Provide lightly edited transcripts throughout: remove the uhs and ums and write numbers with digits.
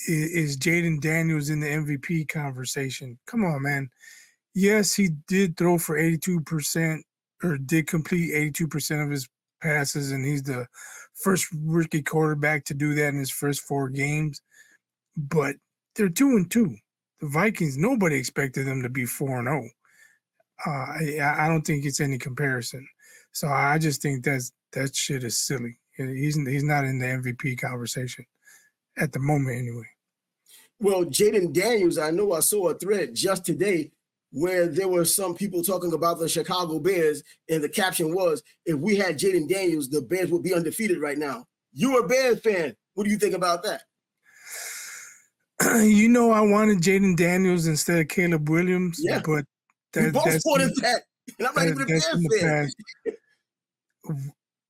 is Jayden Daniels in the MVP conversation? Come on, man. Yes, he did throw for 82% or did complete 82% of his passes, and he's the first rookie quarterback to do that in his first 4 games. But they're 2-2. The Vikings, nobody expected them to be 4-0. I don't think it's any comparison. So I just think that shit is silly. He's not in the MVP conversation at the moment, anyway. Well, Jayden Daniels, I know I saw a thread just today where there were some people talking about the Chicago Bears, and the caption was, if we had Jayden Daniels, the Bears would be undefeated right now. You're a Bears fan. What do you think about that? I wanted Jayden Daniels instead of Caleb Williams, but we both wanted that. And I'm not even a Bears fan.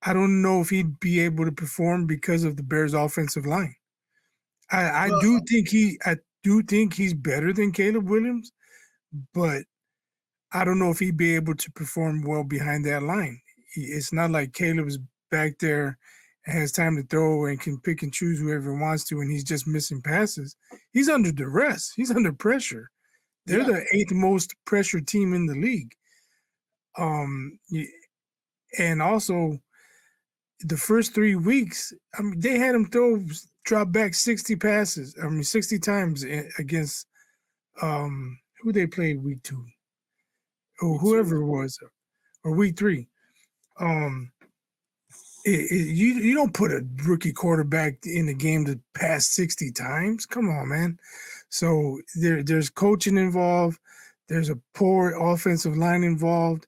I don't know if he'd be able to perform because of the Bears' offensive line. I do think he's better than Caleb Williams, but I don't know if he'd be able to perform well behind that line. It's not like Caleb's back there and has time to throw and can pick and choose whoever he wants to, and he's just missing passes. He's under duress. He's under pressure. They're the 8th most pressured team in the league. And also the first 3 weeks, they had him drop back 60 passes. 60 times against who they played week 2, or whoever it was, or week 3. You don't put a rookie quarterback in the game to pass 60 times. Come on, man. So there's coaching involved. There's a poor offensive line involved.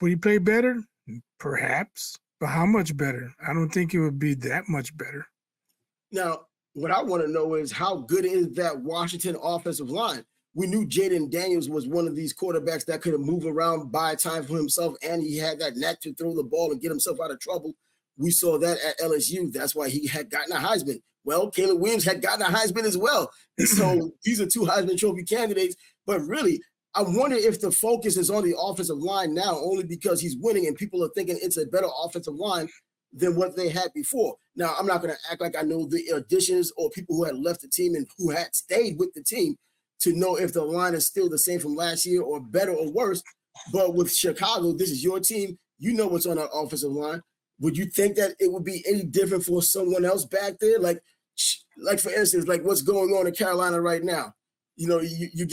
Would he play better? Perhaps. But how much better? I don't think it would be that much better. Now, what I want to know is how good is that Washington offensive line? We knew Jayden Daniels was one of these quarterbacks that could move around, buy time for himself, and he had that knack to throw the ball and get himself out of trouble. We saw that at LSU. That's why he had gotten a Heisman. Well, Caleb Williams had gotten a Heisman as well. And so these are 2 Heisman Trophy candidates. But really, I wonder if the focus is on the offensive line now only because he's winning and people are thinking it's a better offensive line than what they had before. Now, I'm not going to act like I know the additions or people who had left the team and who had stayed with the team to know if the line is still the same from last year or better or worse. But with Chicago, this is your team. You know what's on that offensive line. Would you think that it would be any different for someone else back there? Like for instance, like what's going on in Carolina right now? You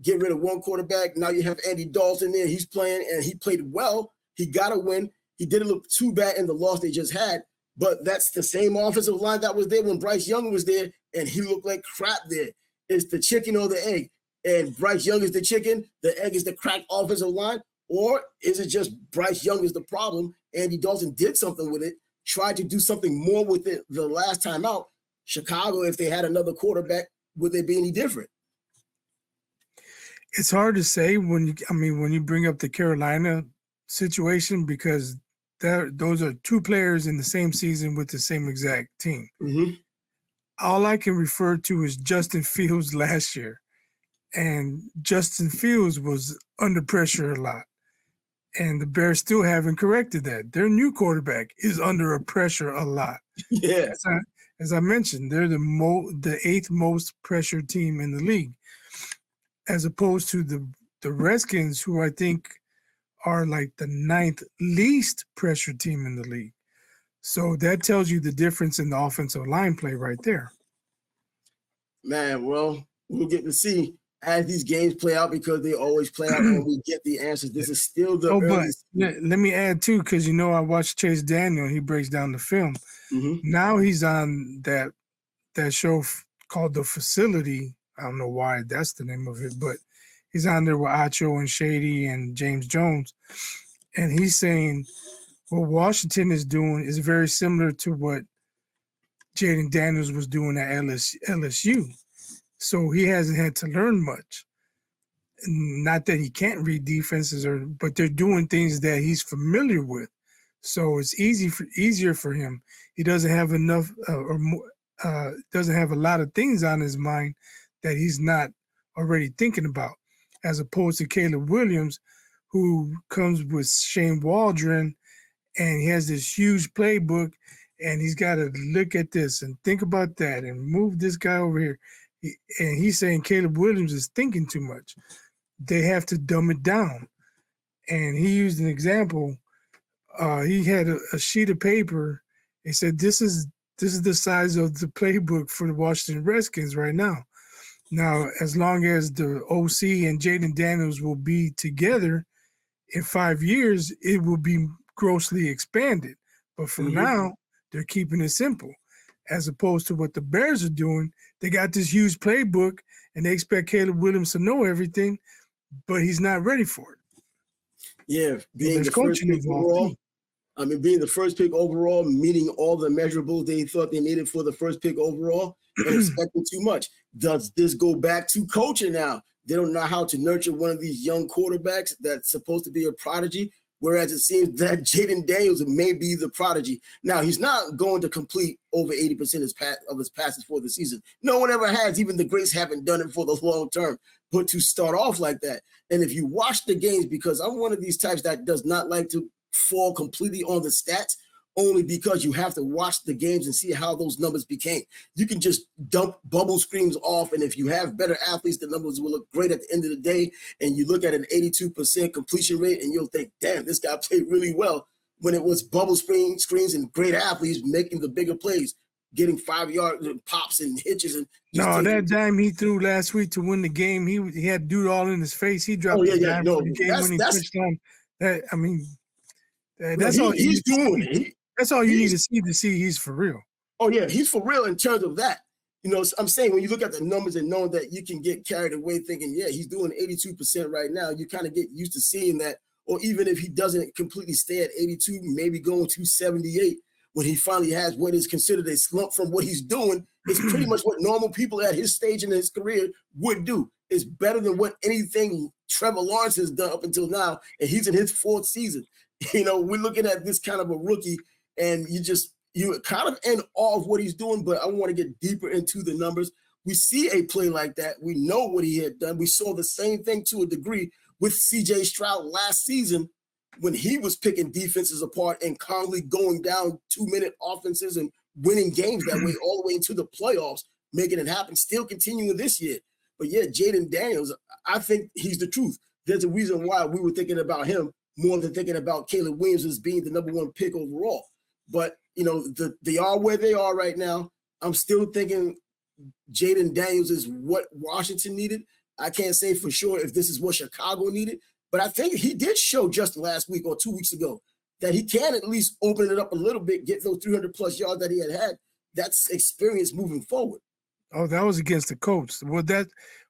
get rid of one quarterback. Now you have Andy Dalton there. He's playing, and he played well. He got a win. He didn't look too bad in the loss they just had. But that's the same offensive line that was there when Bryce Young was there, and he looked like crap there. It's the chicken or the egg. And Bryce Young is the chicken, the egg is the cracked offensive line, or is it just Bryce Young is the problem? Andy Dalton did something with it, tried to do something more with it the last time out. Chicago, if they had another quarterback, would they be any different? It's hard to say when you bring up the Carolina situation, because those are 2 players in the same season with the same exact team. Mm-hmm. All I can refer to is Justin Fields last year. And Justin Fields was under pressure a lot. And the Bears still haven't corrected that. Their new quarterback is under pressure a lot. Yeah. As I mentioned, they're the 8th most pressured team in the league, as opposed to the Redskins, who I think are like the 9th least pressured team in the league. So that tells you the difference in the offensive line play right there. Man, well, we'll get to see as these games play out, because they always play out when we get the answers. This is still the early but let me add too, because I watched Chase Daniel. He breaks down the film. Mm-hmm. Now he's on that show called The Facility. I don't know why that's the name of it, but he's on there with Acho and Shady and James Jones. And he's saying what Washington is doing is very similar to what Jayden Daniels was doing at LSU. So he hasn't had to learn much. Not that he can't read defenses, but they're doing things that he's familiar with. So it's easier for him. He doesn't have enough doesn't have a lot of things on his mind that he's not already thinking about, as opposed to Caleb Williams, who comes with Shane Waldron, and he has this huge playbook, and he's got to look at this and think about that and move this guy over here. And he's saying Caleb Williams is thinking too much. They have to dumb it down. And he used an example. He had a sheet of paper. He said, "This is the size of the playbook for the Washington Redskins right now. Now, as long as the OC and Jayden Daniels will be together in 5 years, it will be grossly expanded. But for now, they're keeping it simple, as opposed to what the Bears are doing. They got this huge playbook, and they expect Caleb Williams to know everything, but he's not ready for it." Yeah, being the first pick overall. Being the first pick overall, meeting all the measurables they thought they needed for the first pick overall, and expecting too much. Does this go back to coaching now? They don't know how to nurture one of these young quarterbacks that's supposed to be a prodigy, whereas it seems that Jayden Daniels may be the prodigy. Now, he's not going to complete over 80% of his passes for the season. No one ever has. Even the greats haven't done it for the long term. But to start off like that, and if you watch the games, because I'm one of these types that does not like to fall completely on the stats, only because you have to watch the games and see how those numbers became. You can just dump bubble screens off, and if you have better athletes, the numbers will look great at the end of the day. And you look at an 82% completion rate, and you'll think, damn, this guy played really well, when it was bubble screens and great athletes making the bigger plays, getting 5-yard pops and hitches. And no, that dime he threw last week to win the game, he had dude all in his face. He dropped the dime for the game-winning touchdown. That's all he's doing. That's all you need to see he's for real. Oh yeah, he's for real in terms of that. I'm saying when you look at the numbers and knowing that you can get carried away thinking, yeah, he's doing 82% right now, you kind of get used to seeing that. Or even if he doesn't completely stay at 82, maybe going to 78, when he finally has what is considered a slump from what he's doing, it's pretty much what normal people at his stage in his career would do. It's better than what anything Trevor Lawrence has done up until now, and he's in his 4th season. We're looking at this kind of a rookie, and you're kind of in awe of what he's doing, but I want to get deeper into the numbers. We see a play like that. We know what he had done. We saw the same thing to a degree with CJ Stroud last season when he was picking defenses apart and calmly going down 2-minute offenses and winning games that way all the way into the playoffs, making it happen, still continuing this year. But yeah, Jayden Daniels, I think he's the truth. There's a reason why we were thinking about him more than thinking about Caleb Williams as being the number 1 pick overall. But, they are where they are right now. I'm still thinking Jayden Daniels is what Washington needed. I can't say for sure if this is what Chicago needed, but I think he did show just last week or 2 weeks ago that he can at least open it up a little bit, get those 300-plus yards that he had. That's experience moving forward. Oh, that was against the Colts. Well,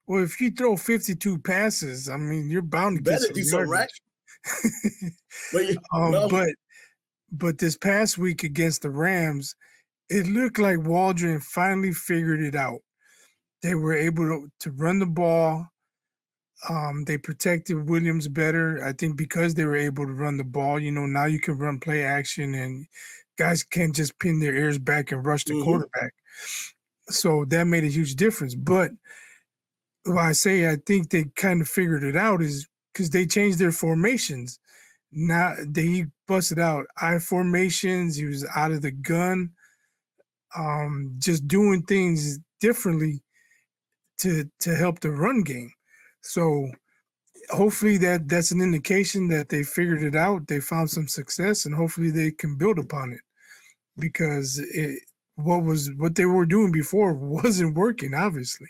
if you throw 52 passes, you're bound to get some something, right? But this past week against the Rams, it looked like Waldron finally figured it out. They were able to run the ball. They protected Williams better, I think, because they were able to run the ball. Now you can run play action, and guys can't just pin their ears back and rush the quarterback. So that made a huge difference. But why I say I think they kind of figured it out is because they changed their formations. Now he busted out I formations. He was out of the gun, just doing things differently to help the run game. So hopefully that's an indication that they figured it out. They found some success, and hopefully they can build upon it, because what they were doing before wasn't working, obviously.